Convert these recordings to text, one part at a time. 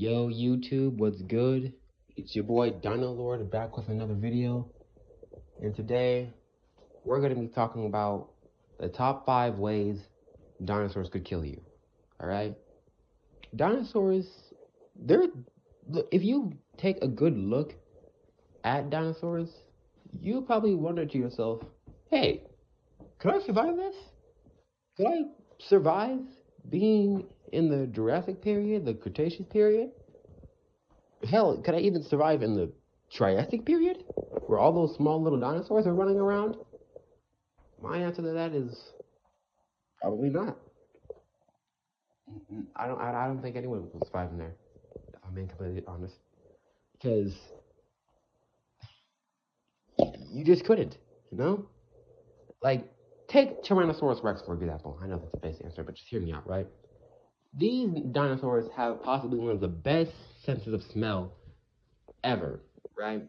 Yo, YouTube, what's good? It's your boy Dino Lord back with another video. And today, we're going to be talking about the top 5 ways dinosaurs could kill you. Alright? Dinosaurs, if you take a good look at dinosaurs, you probably wonder to yourself, hey, could I survive this? Could I survive being in the Jurassic period, the Cretaceous period? Hell, could I even survive in the Triassic period, where all those small little dinosaurs are running around? My answer to that is probably not. I don't think anyone will survive in there. If I'm being completely honest, because you just couldn't. You know, like take Tyrannosaurus Rex for example. I know that's a basic answer, but just hear me out, right? These dinosaurs have possibly one of the best senses of smell ever, right?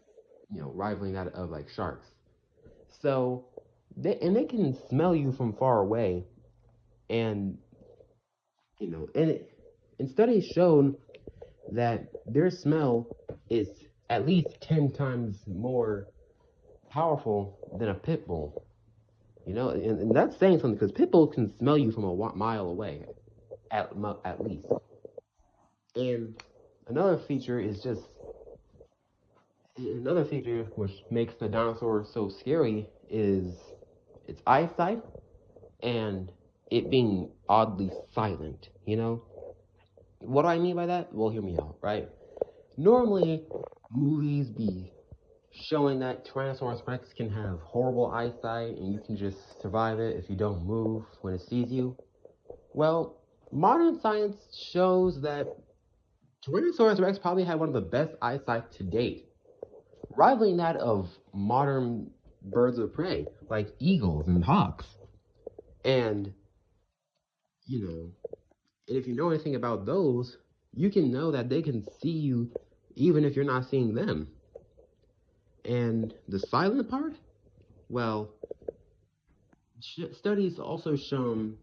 Rivaling that of like sharks. So they can smell you from far away, and and studies shown that their smell is at least 10 times more powerful than a pit bull. And that's saying something because pit bulls can smell you from a mile away, at least. And another feature is just another feature which makes the dinosaur so scary is its eyesight and it being oddly silent. What do I mean by that? Well, hear me out, right? Normally, movies be showing that Tyrannosaurus Rex can have horrible eyesight and you can just survive it if you don't move when it sees you. Well, modern science shows that Tyrannosaurus Rex probably had one of the best eyesight to date, rivaling that of modern birds of prey like eagles and hawks. And, you know, and if you know anything about those, you can know that they can see you even if you're not seeing them. And the silent part? Well, studies also shown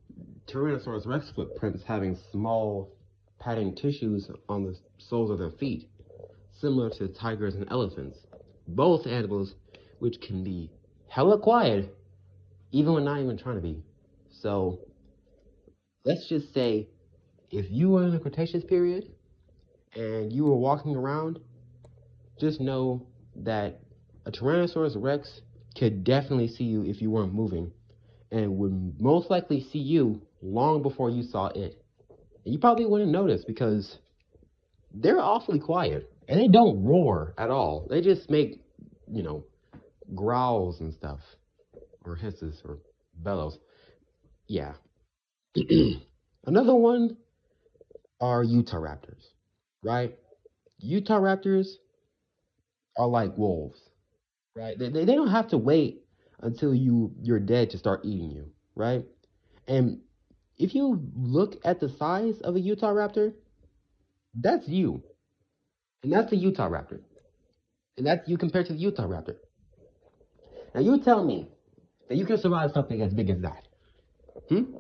Tyrannosaurus rex footprints having small padding tissues on the soles of their feet, similar to tigers and elephants. Both animals which can be hella quiet, even when not even trying to be. So, let's just say if you were in the Cretaceous period and you were walking around, just know that a Tyrannosaurus rex could definitely see you if you weren't moving, and would most likely see you long before you saw it. And you probably wouldn't notice because they're awfully quiet and they don't roar at all. They just make, you know, growls and stuff, or hisses or bellows. Yeah. Another one are Utah raptors, right? Utah raptors are like wolves, right? They don't have to wait until you're dead to start eating you, right? And if you look at the size of a Utah raptor, that's you, and that's the Utah raptor, and that's you compared to the Utah raptor. Now you tell me that you can survive something as big as that. Hmm?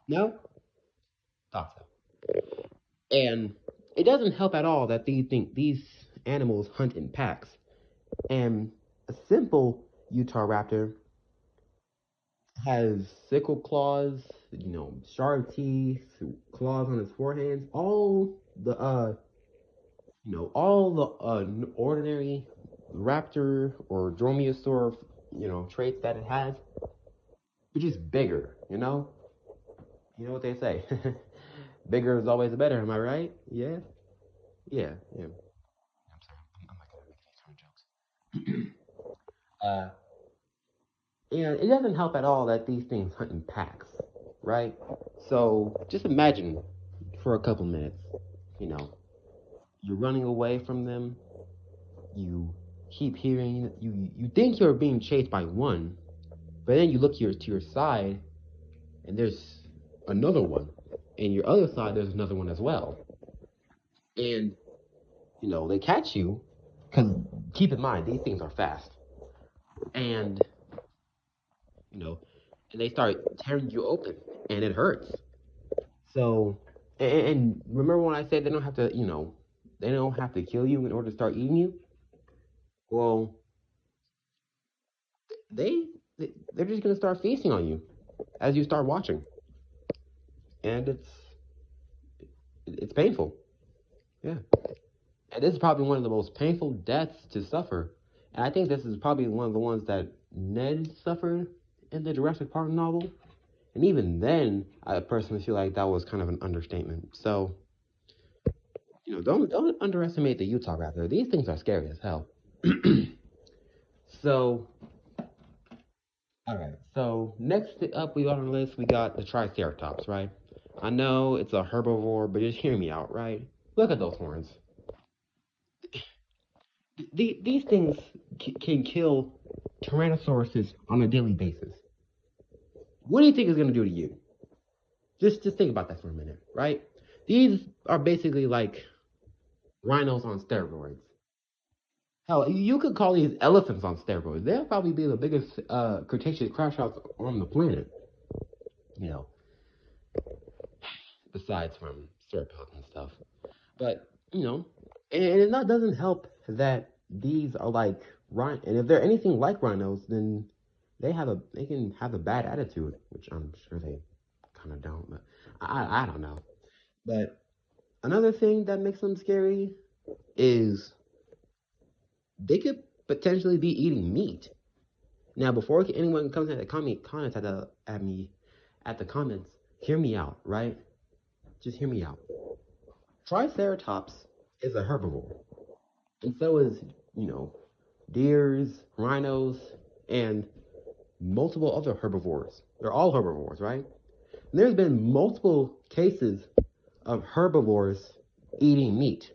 No? Thought so. And it doesn't help at all that these animals hunt in packs. And a simple Utah raptor has sickle claws, sharp teeth, claws on his forehead, all the ordinary raptor or dromaeosaur, traits that it has, but just bigger. You know what they say. Bigger is always better, am I right? Yeah? Yeah, yeah. I'm sorry, I'm not gonna make any jokes. uh, and it doesn't help at all that these things hunt in packs, right? So just imagine for a couple minutes, you know, you're running away from them, you keep hearing, you think you're being chased by one, but then you look to your side, and there's another one, and your other side there's another one as well, and they catch you, because keep in mind these things are fast, and you know, and they start tearing you open, and it hurts. So And remember when I said they don't have to, they don't have to kill you in order to start eating you? Well, they they're just gonna start feasting on you as you start watching, and it's painful. Yeah, and this is probably one of the most painful deaths to suffer. And I think this is probably one of the ones that Ned suffered in the Jurassic Park novel. And even then, I personally feel like that was kind of an understatement. So, don't underestimate the Utah raptor. These things are scary as hell. So, all right. So next up, we got on the list. We got the Triceratops, right? I know it's a herbivore, but just hear me out, right? Look at those horns. These things can kill Tyrannosauruses on a daily basis. What do you think it's gonna do to you? Just think about that for a minute, right? These are basically like rhinos on steroids. Hell, you could call these elephants on steroids. They'll probably be the biggest Cretaceous crash outs on the planet. You know, besides from sauropods and stuff. But and it not doesn't help that these are like rhino. And if they're anything like rhinos, then they can have a bad attitude, which I'm sure they kind of don't. But I don't know. But another thing that makes them scary is they could potentially be eating meat. Now, before anyone comes at the comments at me at the comments, hear me out, right? Just hear me out. Triceratops is a herbivore, and so is you know deers, rhinos, and multiple other herbivores. They're all herbivores, right? And there's been multiple cases of herbivores eating meat.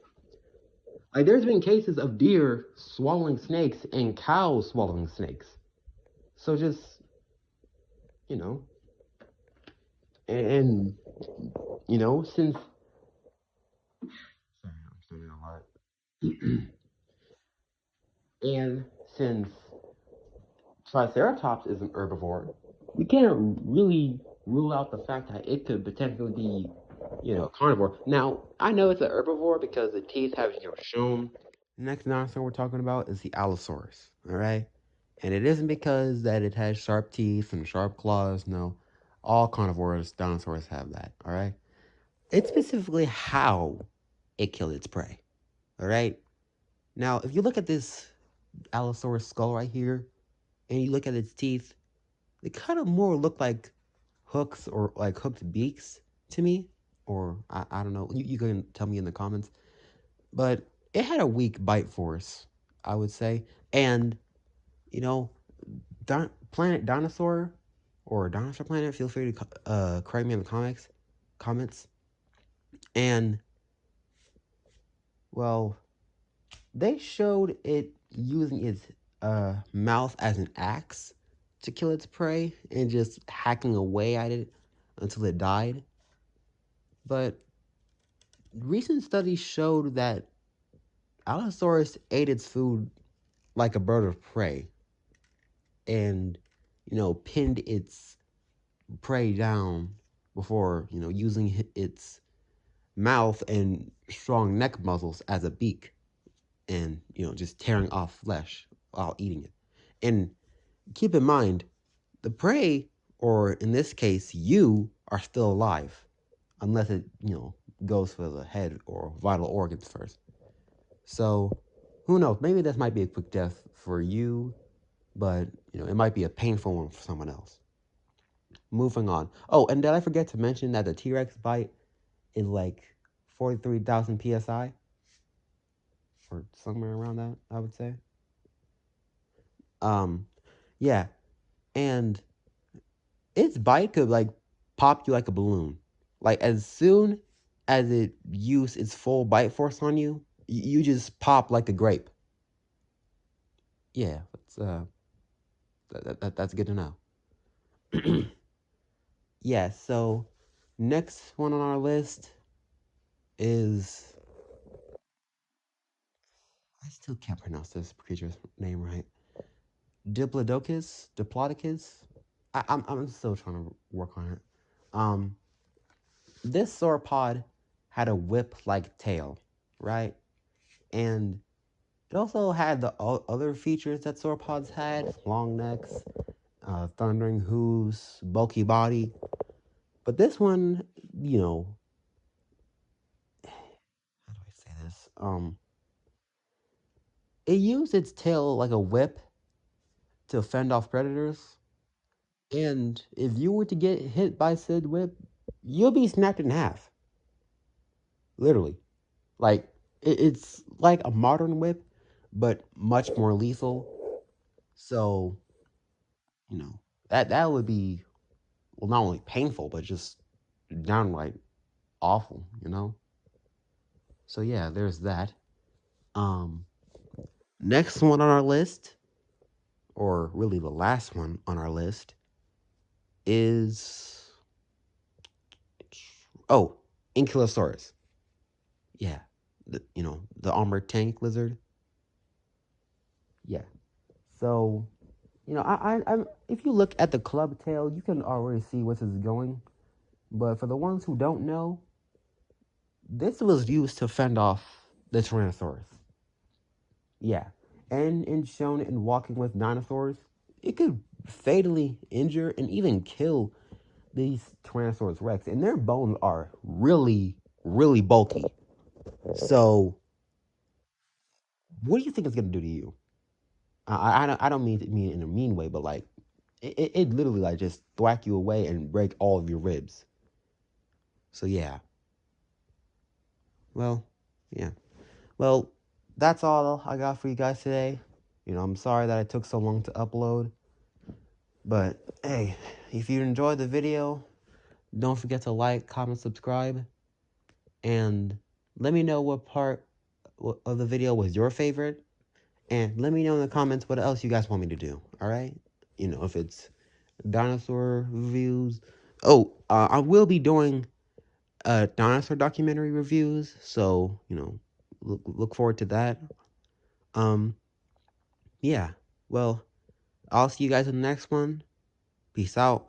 Like there's been cases of deer swallowing snakes and cows swallowing snakes. So just you know, and since sorry, I'm saying a lot. And since Triceratops is an herbivore, we can't really rule out the fact that it could potentially be, carnivore. Now, I know it's an herbivore because the teeth have, shown. The next dinosaur we're talking about is the Allosaurus, all right? And it isn't because that it has sharp teeth and sharp claws. No, all carnivores, dinosaurs have that, all right? It's specifically how it killed its prey, all right? Now, if you look at this Allosaurus skull right here, and you look at its teeth, they kind of more look like hooks or like hooked beaks to me. Or I don't know. You can tell me in the comments. But it had a weak bite force, I would say. And, you know, Planet Dinosaur or Dinosaur Planet, feel free to correct me in the comments. And, well, they showed it using its mouth as an axe to kill its prey and just hacking away at it until it died. But recent studies showed that Allosaurus ate its food like a bird of prey and, pinned its prey down before, using its mouth and strong neck muscles as a beak and, just tearing off flesh while eating it. And keep in mind, the prey, or in this case, you, are still alive unless it, goes for the head or vital organs first. So, who knows? Maybe this might be a quick death for you, but it might be a painful one for someone else. Moving on. Oh, and did I forget to mention that the T-Rex bite is like 43,000 psi, or somewhere around that, I would say. Um, yeah, and its bite could like pop you like a balloon. Like as soon as it used its full bite force on you, you just pop like a grape. Yeah, that's good to know. Yeah, so next one on our list is I still can't pronounce this creature's name right. Diplodocus? Diplodocus? I'm still trying to work on it. Um this sauropod had a whip-like tail, right? And it also had the other features that sauropods had: long necks, thundering hooves, bulky body. But this one, you know, how do I say this? It used its tail like a whip to fend off predators. And if you were to get hit by said whip, you'll be snapped in half. Literally. Like, it's like a modern whip, but much more lethal. So, you know, that would be, well, not only painful, but just downright awful, you know? So yeah, there's that. Um Next one on our list, or really the last one on our list, is oh, Ankylosaurus. Yeah. The armored tank lizard. Yeah. So, if you look at the club tail, you can already see where this is going. But for the ones who don't know, this was used to fend off the Tyrannosaurus. Yeah. And in shown in Walking with Dinosaurs, it could fatally injure and even kill these Tyrannosaurus Rex. And their bones are really, really bulky. So, what do you think it's going to do to you? I don't mean in a mean way, but like, it literally like just thwack you away and break all of your ribs. So, yeah. Well, yeah. Well, that's all I got for you guys today. I'm sorry that it took so long to upload. But hey, if you enjoyed the video, don't forget to like, comment, subscribe, and let me know what part of the video was your favorite. And let me know in the comments what else you guys want me to do. All right? If it's dinosaur reviews. Oh, I will be doing dinosaur documentary reviews. So, look forward to that. Um, yeah. Well, I'll see you guys in the next one. Peace out.